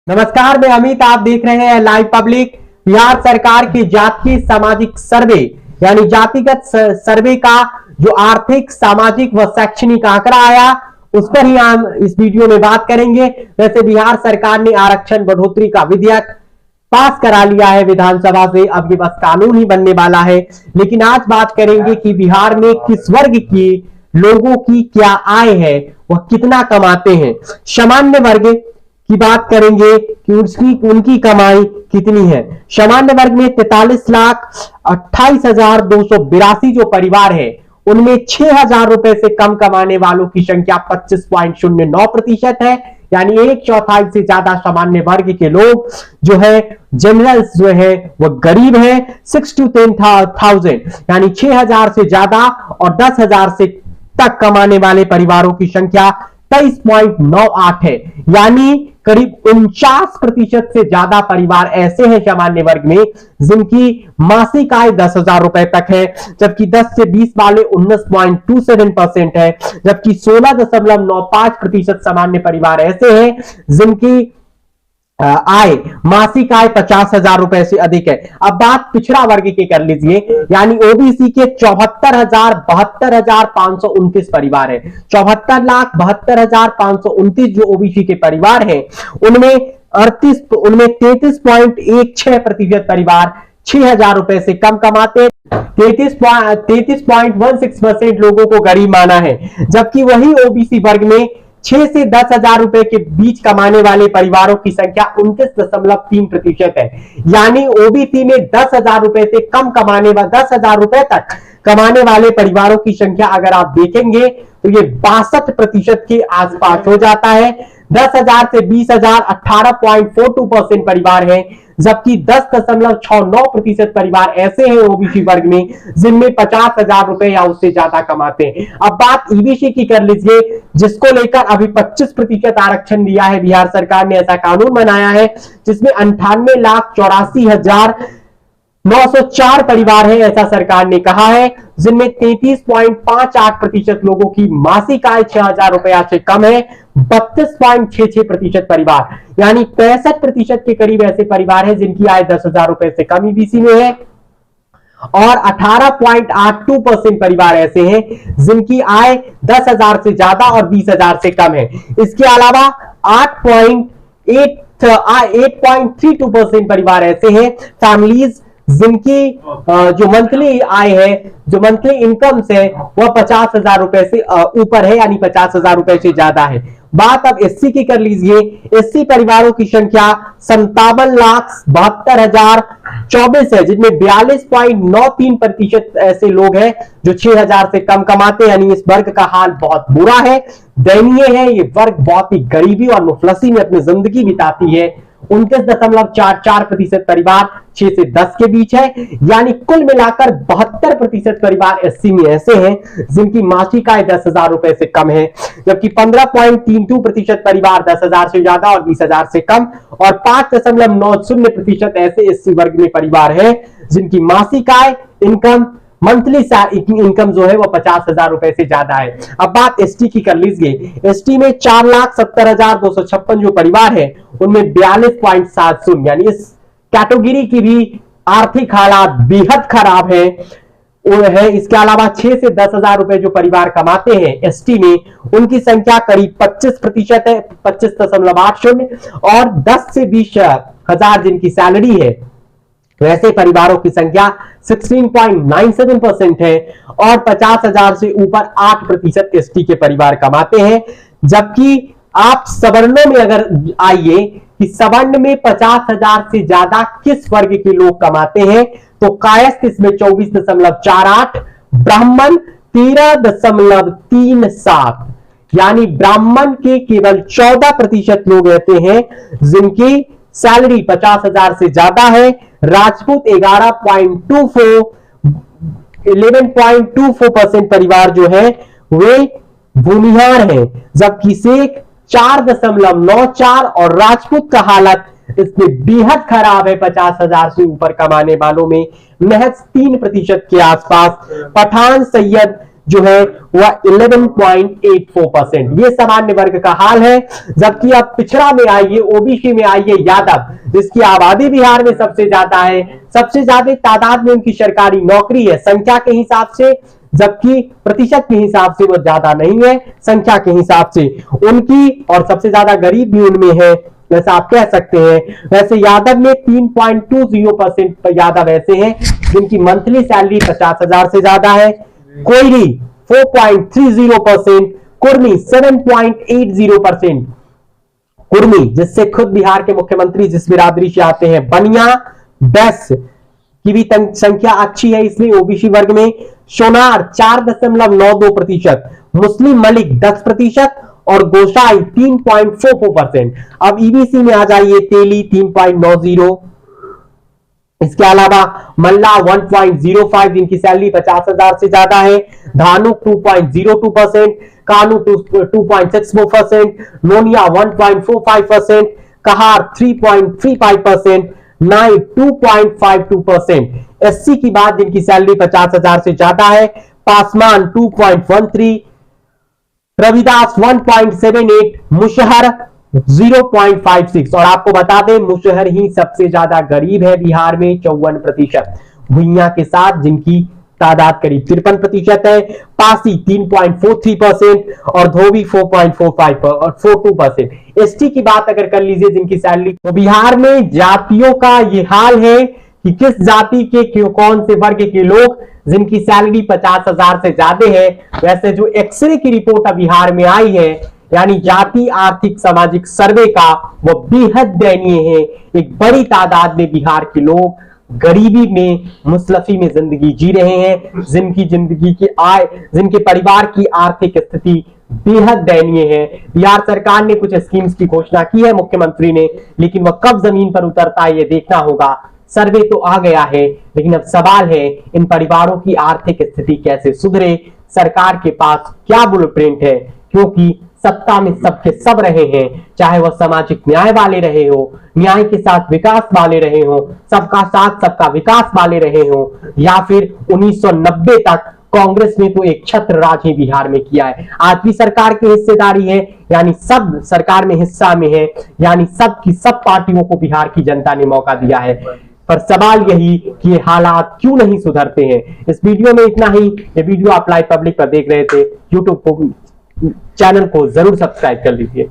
नमस्कार, मैं अमित। आप देख रहे हैं लाइव पब्लिक। बिहार सरकार की जातीय सामाजिक सर्वे यानी जातिगत सर्वे का जो आर्थिक, सामाजिक व शैक्षणिक आंकड़ा आया, उस पर ही हम इस वीडियो में बात करेंगे। वैसे बिहार सरकार ने आरक्षण बढ़ोतरी का विधेयक पास करा लिया है विधानसभा से, अब ये बस कानून ही बनने वाला है। लेकिन आज बात करेंगे कि बिहार में किस वर्ग की लोगों की क्या आय है, वह कितना कमाते हैं। सामान्य वर्ग की बात करेंगे कि उनकी कमाई कितनी है। सामान्य वर्ग में 43,28,282 जो परिवार है, उनमें 6,000 रुपए से कम कमाने वालों की संख्या 25.09% है। यानी 1/4 से ज्यादा सामान्य वर्ग के लोग जो है, जनरल्स जो है, वह गरीब है। 6 to 10,000 यानी 6,000 से ज्यादा और 10,000 से तक कमाने वाले परिवारों की संख्या 23.98 है। यानी करीब 49% से ज्यादा परिवार ऐसे हैं सामान्य वर्ग में जिनकी मासिक आय 10,000 रुपए तक है, जबकि 10 से 20 वाले 19.27% है, जबकि 16.95% सामान्य परिवार ऐसे हैं जिनकी आय, मासिक आय 50,000 रुपए से अधिक है। अब बात पिछड़ा वर्ग की कर लीजिए, यानी ओबीसी के 74,72,529 परिवार है। 74,72,529 जो ओबीसी के परिवार हैं, उनमें 33.16% परिवार 6,000 रुपए से कम कमाते हैं। 33.16% लोगों को गरीब माना है, जबकि वही ओबीसी वर्ग में 6 से 10,000 रुपए के बीच कमाने वाले परिवारों की संख्या 29.3% है। यानी ओबीसी में 10,000 रुपए से कम कमाने वाले 10,000 रुपए तक कमाने वाले परिवारों की संख्या अगर आप देखेंगे तो ये 62% के आसपास हो जाता है। 10,000 से 20,000 18.42% परिवार है, जबकि 10.69% परिवार ऐसे हैं ओबीसी वर्ग में जिनमें 50,000 रुपए या उससे ज्यादा कमाते हैं। अब बात ईबीसी की कर लीजिए, जिसको लेकर अभी 25% आरक्षण दिया है बिहार सरकार ने। ऐसा कानून बनाया है जिसमें 98,84,904 परिवार है, ऐसा सरकार ने कहा है, जिनमें 33.58% लोगों की मासिक आय 6,000 रुपया से कम है। 32.66% परिवार यानी 65% के करीब ऐसे परिवार हैं जिनकी आय 10,000 रुपए से कम ईबीसी में है, और 18.82% परिवार ऐसे हैं जिनकी आय 10,000 से ज्यादा और 20,000 से कम है। इसके अलावा 8.32% परिवार ऐसे हैं फैमिलीज जिनकी जो मंथली आय है, जो मंथली इनकम है, वह 50,000 रुपए से ऊपर है, यानी 50,000 रुपए से ज्यादा है। बात अब एससी की कर लीजिए। एससी परिवारों की संख्या 57,72,024 है, जिनमें 42.93% ऐसे लोग हैं जो 6,000 से कम कमाते हैं। यानी इस वर्ग का हाल बहुत बुरा है, दयनीय है। ये वर्ग बहुत ही गरीबी और मुफलसी में अपनी जिंदगी बिताती है। 29.44% परिवार 6 से 10 के बीच है। यानी कुल मिलाकर 72% परिवार एससी में ऐसे हैं जिनकी मासिक आय 10,000 रुपए से कम है, जबकि 15.32% परिवार 10,000 से ज्यादा और 20,000 से कम, और 5.90% ऐसे एससी वर्ग में परिवार है जिनकी मासिक आय, इनकम, मंथली इनकम जो है वो 50,000 रुपए से ज्यादा है। अब बात एसटी की कर लीजिए। एसटी में 4,70,256 जो परिवार है, उनमें 42.70 यानी इस कैटेगरी की भी आर्थिक हालात बेहद खराब है। इसके अलावा 6 से 10,000 रुपए जो परिवार कमाते हैं एसटी में, उनकी संख्या करीब 25% है, 25.80, और 10 से 20,000 जिनकी सैलरी है, वैसे परिवारों की संख्या 16.97% है, और 50,000 से ऊपर 8% एसटी के परिवार कमाते हैं। जबकि आप सवर्णों में अगर आइए कि सवर्ण में 50,000 से ज्यादा किस वर्ग के लोग कमाते हैं, तो कायस्थ इसमें 24.48, ब्राह्मण 13.37, यानी ब्राह्मण के केवल 14% लोग रहते हैं जिनकी सैलरी 50,000 से ज्यादा है। राजपूत 11.24% परिवार जो है वे भूमिहार हैं, जबकि शेख 4.94, और राजपूत का हालत इसमें बेहद खराब है। 50,000 से ऊपर कमाने वालों में महज 3% के आसपास। पठान सैयद जो है वह 11.84%। ये सामान्य वर्ग का हाल है। जबकि अब पिछड़ा में आइए, ओबीसी में आइए, यादव, जिसकी आबादी बिहार में सबसे ज्यादा है, सबसे ज्यादा तादाद में उनकी सरकारी नौकरी है संख्या के हिसाब से, जबकि प्रतिशत के हिसाब से वो ज्यादा नहीं है संख्या के हिसाब से उनकी, और सबसे ज्यादा गरीब भी उनमें है, वैसा आप कह सकते हैं। वैसे यादव में 3.20% यादव ऐसे हैं जिनकी मंथली सैलरी 50,000 से ज्यादा है। कोयरी 4.30%, कुर्मी 7.80%। कुर्मी जिससे खुद बिहार के मुख्यमंत्री जिस बिरादरी से आते हैं, बनिया, बैस की भी संख्या अच्छी है इसमें ओबीसी वर्ग में। सोनार 4.92%, मुस्लिम मलिक 10% और गोसाई 3.44%। अब ईबीसी में आ जाइए, तेली 3.90, इसके अलावा मल्ला 1.05 जिनकी सैलरी 50,000 से ज्यादा है, धानु 2.02%, कानू 2.64%, नोनिया 1.45%, कहार 3.35%, नाई 2.52%। एससी की बात जिनकी सैलरी 50,000 से ज्यादा है, पासवान 2.13, रविदास 1.78, मुशहर 0.56। और आपको बता दें मुशहर ही सबसे ज्यादा गरीब है बिहार में 54%, भुइयां के साथ जिनकी तादाद करीब 53% है। पासी 3.43% और धोबी 4.42%। एसटी की बात अगर कर लीजिए जिनकी सैलरी, तो बिहार में जातियों का ये हाल है कि किस जाति के कौन से वर्ग के लोग जिनकी सैलरी 50,000 से ज्यादा है। वैसे जो एक्सरे की रिपोर्ट अब बिहार में आई है, यानी जाति आर्थिक सामाजिक सर्वे का, वो बेहद दयनीय है। एक बड़ी तादाद में बिहार के लोग गरीबी में, मुसलफी में जिंदगी जी रहे हैं, जिनकी जिंदगी की आय, जिनके परिवार की आर्थिक स्थिति बेहद दयनीय है। बिहार सरकार ने कुछ स्कीम्स की घोषणा की है मुख्यमंत्री ने, लेकिन वह कब जमीन पर उतरता है ये देखना होगा। सर्वे तो आ गया है, लेकिन अब सवाल है इन परिवारों की आर्थिक स्थिति कैसे सुधरे, सरकार के पास क्या ब्लूप्रिंट है, क्योंकि सत्ता में सबके सब रहे हैं, चाहे वह सामाजिक न्याय वाले रहे हो, न्याय के साथ विकास वाले रहे हो, सबका साथ सबका विकास वाले रहे हो, या फिर 1990 तक कांग्रेस ने तो एक छत्र राज ही बिहार में किया है। आज भी सरकार की हिस्सेदारी है, यानी सब सरकार में हिस्सा में है, यानी सब की सब पार्टियों को बिहार की जनता ने मौका दिया है। पर सवाल यही कि ये हालात क्यों नहीं सुधरते हैं। इस वीडियो में इतना ही। ये वीडियो आप लाइव पब्लिक पर देख रहे थे, यूट्यूब को चैनल को जरूर सब्सक्राइब कर लीजिए।